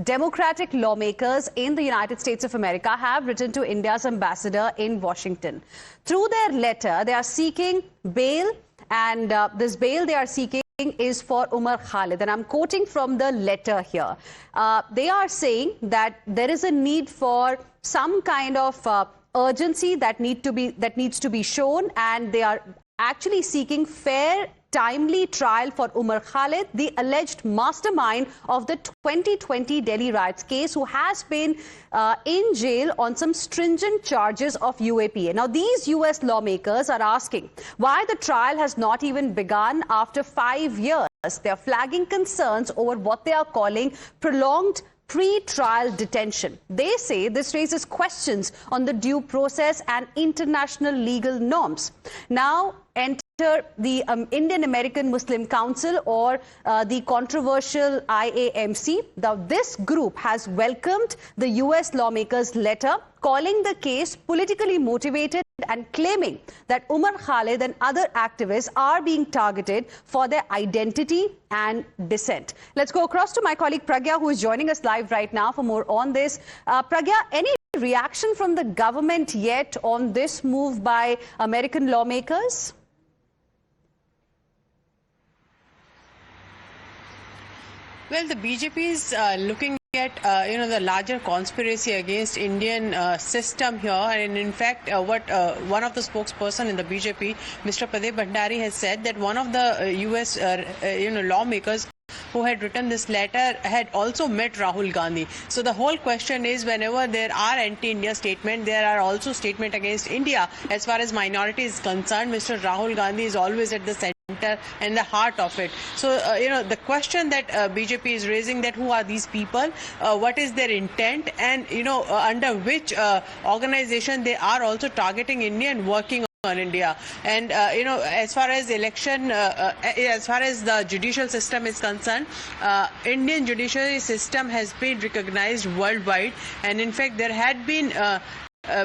Democratic lawmakers in the United States of America have written to India's ambassador in Washington. Through their letter, they are seeking bail, and this bail they are seeking is for Umar Khalid. And I'm quoting from the letter here. They are saying that there is a need for some kind of urgency that needs to be shown, and they are actually seeking fair, timely trial for Umar Khalid, the alleged mastermind of the 2020 Delhi riots case, who has been in jail on some stringent charges of UAPA. Now, these US lawmakers are asking why the trial has not even begun after 5 years. They are flagging concerns over what they are calling prolonged pre-trial detention. They say this raises questions on the due process and international legal norms. Now, enter the Indian American Muslim Council, or the controversial IAMC. Now, this group has welcomed the US lawmakers' letter, calling the case politically motivated and claiming that Umar Khalid and other activists are being targeted for their identity and dissent. Let's go across to my colleague Pragya, who is joining us live right now for more on this. Pragya, any reaction from the government yet on this move by American lawmakers? Well, the BJP is looking at the larger conspiracy against Indian system here, and in fact what one of the spokesperson in the BJP, Mr. Pradip Bhandari, has said that one of the US lawmakers who had written this letter had also met Rahul Gandhi. So the whole question is, whenever there are anti-India statements, there are also statements against India. As far as minority is concerned, Mr. Rahul Gandhi is always at the center and the heart of it. So the question that BJP is raising, that who are these people, what is their intent, and under which organization they are also targeting India and working on India. And as far as election, as far as the judicial system is concerned, Indian judiciary system has been recognized worldwide, and in fact there had been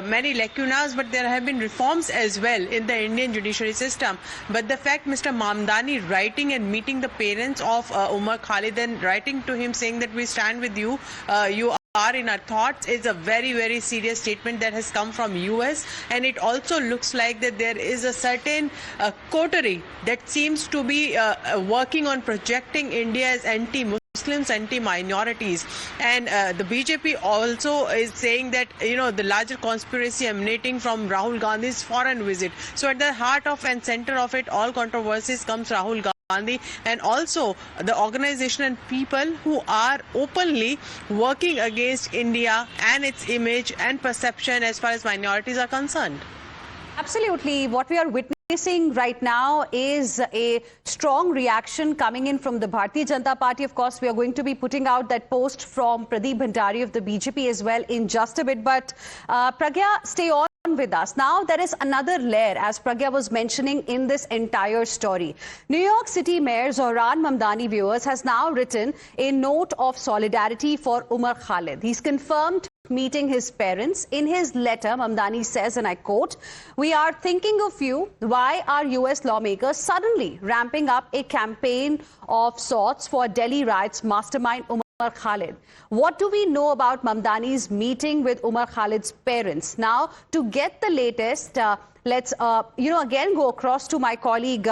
many lacunas, but there have been reforms as well in the Indian judiciary system. But the fact Mr. Mamdani writing and meeting the parents of Umar Khalid and writing to him saying that we stand with you, you are in our thoughts, is a very, very serious statement that has come from US. And it also looks like that there is a certain coterie that seems to be working on projecting India as anti-Muslims, anti-minorities. And the BJP also is saying that the larger conspiracy emanating from Rahul Gandhi's foreign visit. So at the heart of and center of it all controversies comes Rahul Gandhi, and also the organization and people who are openly working against India and its image and perception as far as minorities are concerned. Absolutely. What we are witnessing right now is a strong reaction coming in from the Bharatiya Janata Party. Of course, we are going to be putting out that post from Pradip Bhandari of the BJP as well in just a bit. But Pragya, stay on with us. Now, there is another layer, as Pragya was mentioning, in this entire story. New York City Mayor Zohran Mamdani, viewers, has now written a note of solidarity for Umar Khalid. He's confirmed meeting his parents. In his letter, Mamdani says, and I quote, "We are thinking of you. Why are US lawmakers suddenly ramping up a campaign of sorts for Delhi riots mastermind Umar Khalid? What do we know about Mamdani's meeting with Umar Khalid's parents?" Now, to get the latest, let's again go across to my colleague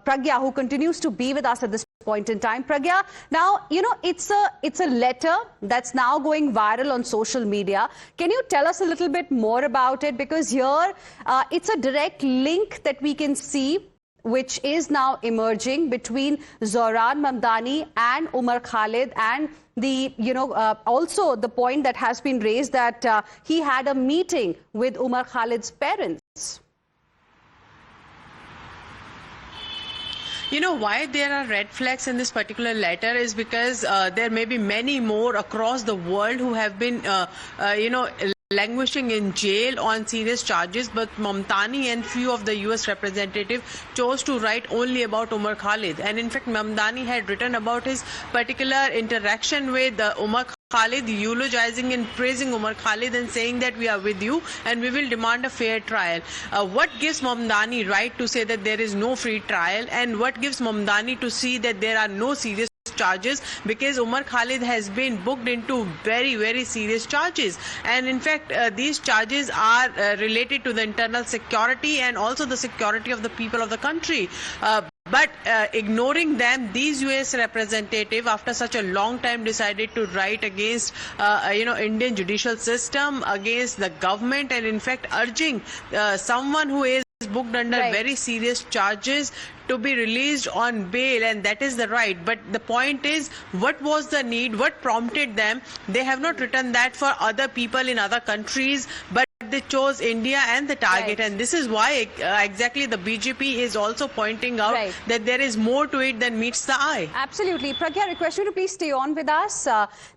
Pragya, who continues to be with us at this point in time. Pragya, now it's a letter that's now going viral on social media. Can you tell us a little bit more about it? Because here it's a direct link that we can see, which is now emerging between Zohran Mamdani and Umar Khalid, and the also the point that has been raised that he had a meeting with Umar Khalid's parents. Why there are red flags in this particular letter is because there may be many more across the world who have been languishing in jail on serious charges, but Mamdani and few of the US representatives chose to write only about Umar Khalid. And in fact, Mamdani had written about his particular interaction with Umar Khalid, eulogizing and praising Umar Khalid and saying that we are with you and we will demand a fair trial. What gives Mamdani right to say that there is no free trial, and what gives Mamdani to see that there are no serious charges, because Umar Khalid has been booked into very, very serious charges. And in fact, these charges are related to the internal security and also the security of the people of the country. But ignoring them, these US representative, after such a long time, decided to write against, Indian judicial system, against the government, and in fact urging someone who is booked under very serious charges to be released on bail, and that is the right. But the point is, what was the need? What prompted them? They have not written that for other people in other countries, but they chose India and the target. And this is why exactly the BJP is also pointing out that there is more to it than meets the eye. Absolutely. Pragya, I request you to please stay on with us.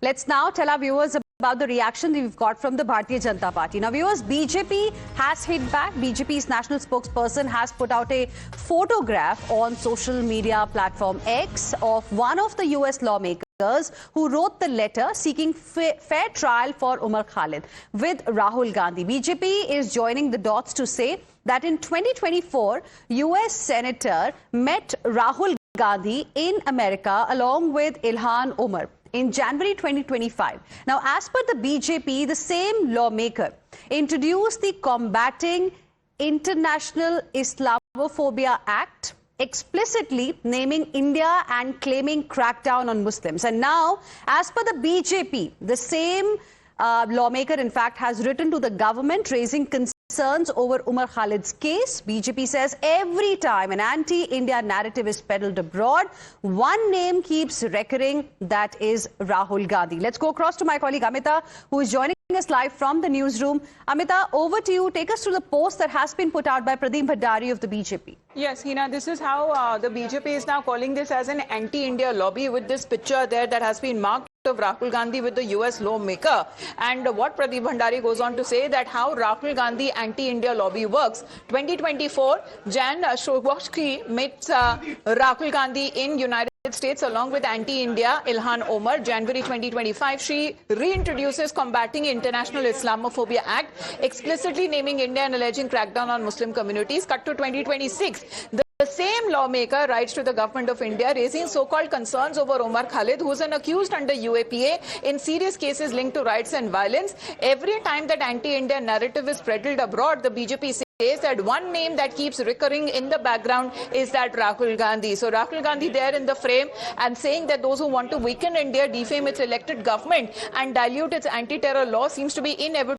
Let's now tell our viewers about the reaction that we've got from the Bharatiya Janata Party. Now, viewers, BJP has hit back. BJP's national spokesperson has put out a photograph on social media platform X of one of the US lawmakers who wrote the letter seeking fair trial for Umar Khalid with Rahul Gandhi. BJP is joining the dots to say that in 2024, US Senator met Rahul Gandhi in America along with Ilhan Omar in January 2025. Now, as per the BJP, the same lawmaker introduced the Combating International Islamophobia Act, explicitly naming India and claiming crackdown on Muslims. And now, as per the BJP, the same lawmaker, in fact, has written to the government raising concerns over Umar Khalid's case. BJP says every time an anti-India narrative is peddled abroad, one name keeps recurring, that is Rahul Gandhi. Let's go across to my colleague Amita, who is joining us live from the newsroom. Amita, over to you. Take us through the post that has been put out by Pradeep Bhandari of the BJP. Yes, Hina, this is how the BJP is now calling this as an anti-India lobby, with this picture there that has been marked of Rahul Gandhi with the US lawmaker. And what Pradeep Bhandari goes on to say that how Rahul Gandhi anti-India lobby works. 2024, Jan Shogwashki meets Rahul Gandhi in United States along with anti-India Ilhan Omar. January 2025, she reintroduces Combating International Islamophobia Act, explicitly naming India and alleging crackdown on Muslim communities. Cut to 2026. The same lawmaker writes to the government of India raising so-called concerns over Umar Khalid, who is an accused under UAPA in serious cases linked to riots and violence. Every time that anti-India narrative is peddled abroad, the BJP says that one name that keeps recurring in the background is that Rahul Gandhi. So Rahul Gandhi there in the frame, and saying that those who want to weaken India, defame its elected government and dilute its anti-terror law seems to be inevitable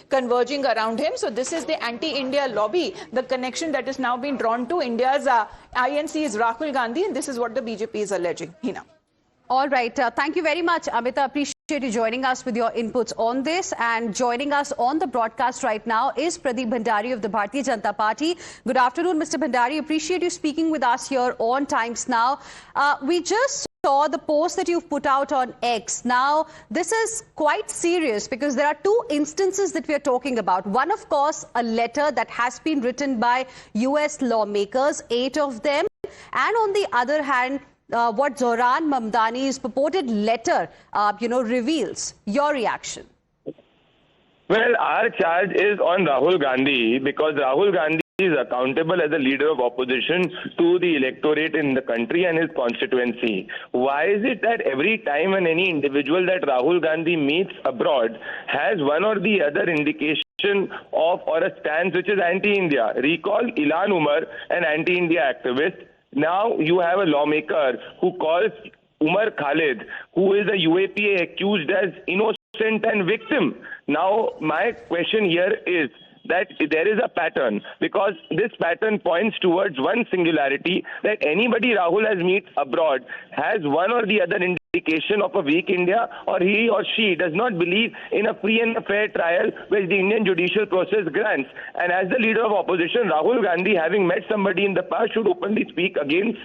converging around him. So this is the anti-India lobby, the connection that is now being drawn to India's INC is Rahul Gandhi, and this is what the BJP is alleging. Hina. All right. Thank you very much, Amita. Appreciate you joining us with your inputs on this. And joining us on the broadcast right now is Pradeep Bhandari of the Bharatiya Janata Party. Good afternoon, Mr. Bhandari. Appreciate you speaking with us here on Times Now. We just saw the post that you've put out on X. Now, this is quite serious because there are two instances that we are talking about. One, of course, a letter that has been written by US lawmakers, 8 of them. And on the other hand, what Zohran Mamdani's purported letter, reveals. Your reaction? Well, our charge is on Rahul Gandhi because Rahul Gandhi is accountable as a leader of opposition to the electorate in the country and his constituency. Why is it that every time when any individual that Rahul Gandhi meets abroad has one or the other indication of or a stance which is anti-India? Recall Ilhan Omar, an anti-India activist. Now you have a lawmaker who calls Umar Khalid, who is a UAPA accused as innocent and victim. Now my question here is that there is a pattern, because this pattern points towards one singularity, that anybody Rahul has met abroad has one or the other indication of a weak India, or he or she does not believe in a free and a fair trial which the Indian judicial process grants. And as the leader of opposition, Rahul Gandhi, having met somebody in the past, should openly speak against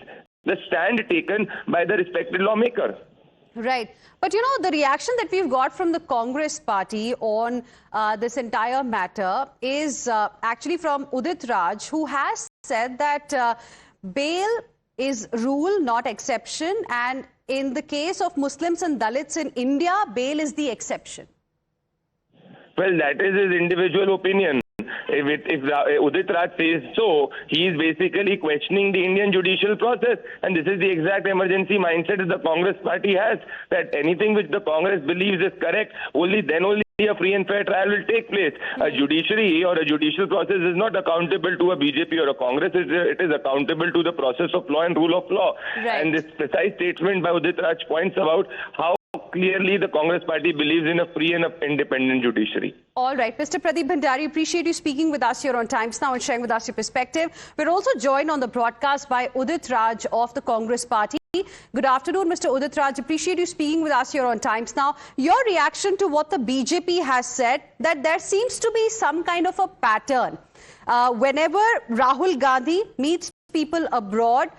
the stand taken by the respected lawmaker. Right. But, the reaction that we've got from the Congress party on this entire matter is actually from Udit Raj, who has said that bail is rule, not exception. And in the case of Muslims and Dalits in India, bail is the exception. Well, that is his individual opinion. if Udit Raj says so, he is basically questioning the Indian judicial process. And this is the exact emergency mindset that the Congress party has, that anything which the Congress believes is correct, only a free and fair trial will take place. A judiciary or a judicial process is not accountable to a BJP or a Congress. It is accountable to the process of law and rule of law. Right. And this precise statement by Udit Raj points about how clearly the Congress party believes in a free and independent judiciary. All right, Mr. Pradeep Bhandari, appreciate you speaking with us here on Times Now and sharing with us your perspective. We're also joined on the broadcast by Udit Raj of the Congress Party. Good afternoon, Mr. Udit Raj. Appreciate you speaking with us here on Times Now. Your reaction to what the BJP has said, that there seems to be some kind of a pattern. Whenever Rahul Gandhi meets people abroad,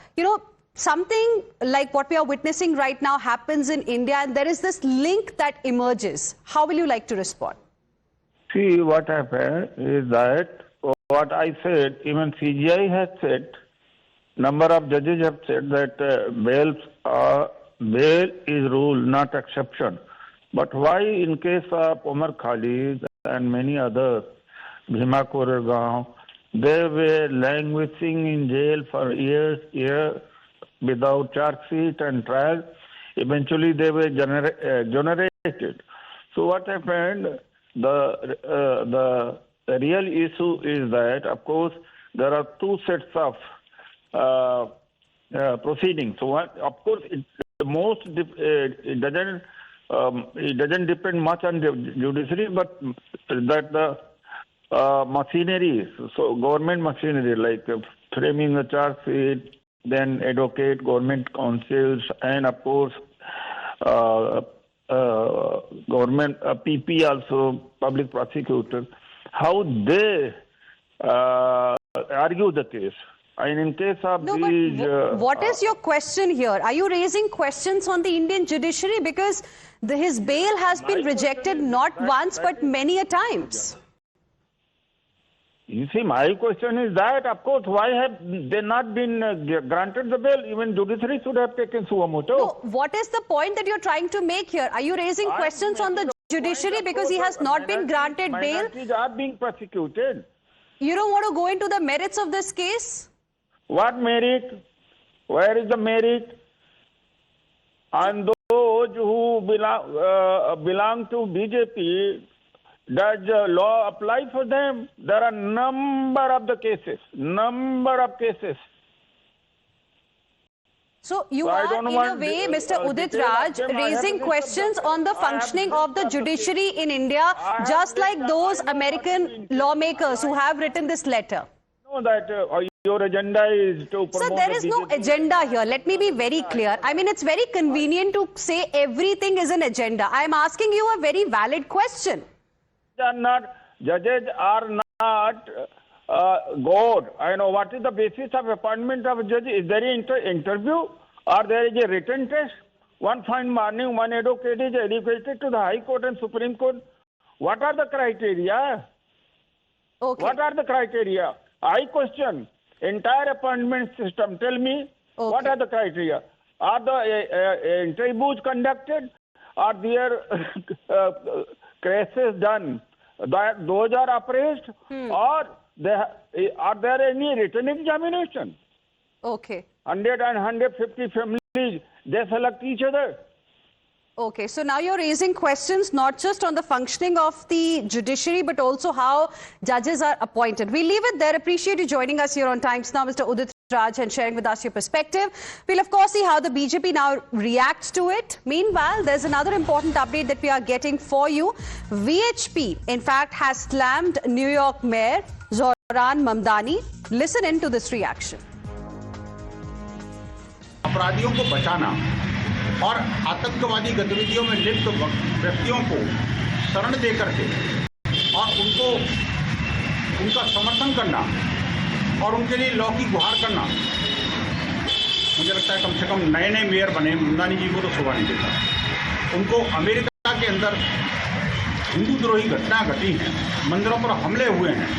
something like what we are witnessing right now happens in India, and there is this link that emerges. How will you like to respond? See, what happened is that what I said, even CGI has said, number of judges have said that bail is rule, not exception. But why in case of Omar Khalid and many others, Bhima Koregaon, they were languishing in jail for years without charge sheet and trial. Eventually they were generated. So what happened, the real issue is that, of course, there are two sets of proceedings. So of course, it doesn't depend much on the judiciary, but that the machinery, so government machinery, like framing a charge sheet, then advocate, government counsels, and of course government PP also, public prosecutor, how they argue the case. And in case of these... what is your question here? Are you raising questions on the Indian judiciary? Because his bail has been rejected not once but many a times. You see, my question is that, of course, why have they not been granted the bail? Even judiciary should have taken suo motu. No, what is the point that you're trying to make here? Are you raising questions on the judiciary because he has not been granted bail? Minorities are being prosecuted. You don't want to go into the merits of this case? What merit? Where is the merit? And those who belong to BJP, does the law apply for them? There are number of cases. So you are, in a way, Mr. Udit Raj, raising questions on the functioning of the judiciary in India, just like those American lawmakers who have written this letter. No, that your agenda is to promote... Sir, there is no agenda here. Let me be very clear. I mean, it's very convenient to say everything is an agenda. I am asking you a very valid question. Judges are not God. I know what is the basis of appointment of a judge. Is there an interview or there is a written test? One fine morning, one advocate is educated to the High Court and Supreme Court. What are the criteria? Okay. What are the criteria? I question entire appointment system. Tell me, what are the criteria? Are the interviews conducted? Are there cases done? Those are appraised, or are there any written examination? Okay. 100 and 150 families, they select each other. Okay, so now you're raising questions not just on the functioning of the judiciary, but also how judges are appointed. We'll leave it there. Appreciate you joining us here on Times Now, Mr. Udit Raj, and sharing with us your perspective. We'll, of course, see how the BJP now reacts to it. Meanwhile, there's another important update that we are getting for you. VHP, in fact, has slammed New York Mayor Zohran Mamdani. Listen in to this reaction. अपराधियों को बचाना और आतंकवादी गतिविधियों में लिप्त व्यक्तियों को शरण दे करके और उनका समर्थन करना और उनके लिए लॉ की गुहार करना, मुझे लगता है कम से कम नए मेयर बने ममदानी जी को तो शोभा नहीं देता। उनको अमेरिका के अंदर हिंदू द्रोही घटना घटी हैं, मंदिरों पर हमले हुए हैं,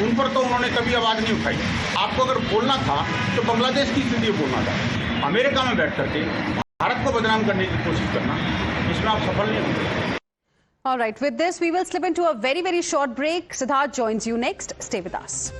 उन पर तो उन्होंने कभी आवाज़ नहीं उठाई। आपको अगर बोलना था तो बांग्लादेश की स्थिति बोलना था। अमेरिका में बैठ करके भारत को बदनाम करने की कोशिश करना, इसमें आप सफल नहीं होंगे। All right, with this, we will slip into a very, very short break. Siddharth joins you next. Stay with us.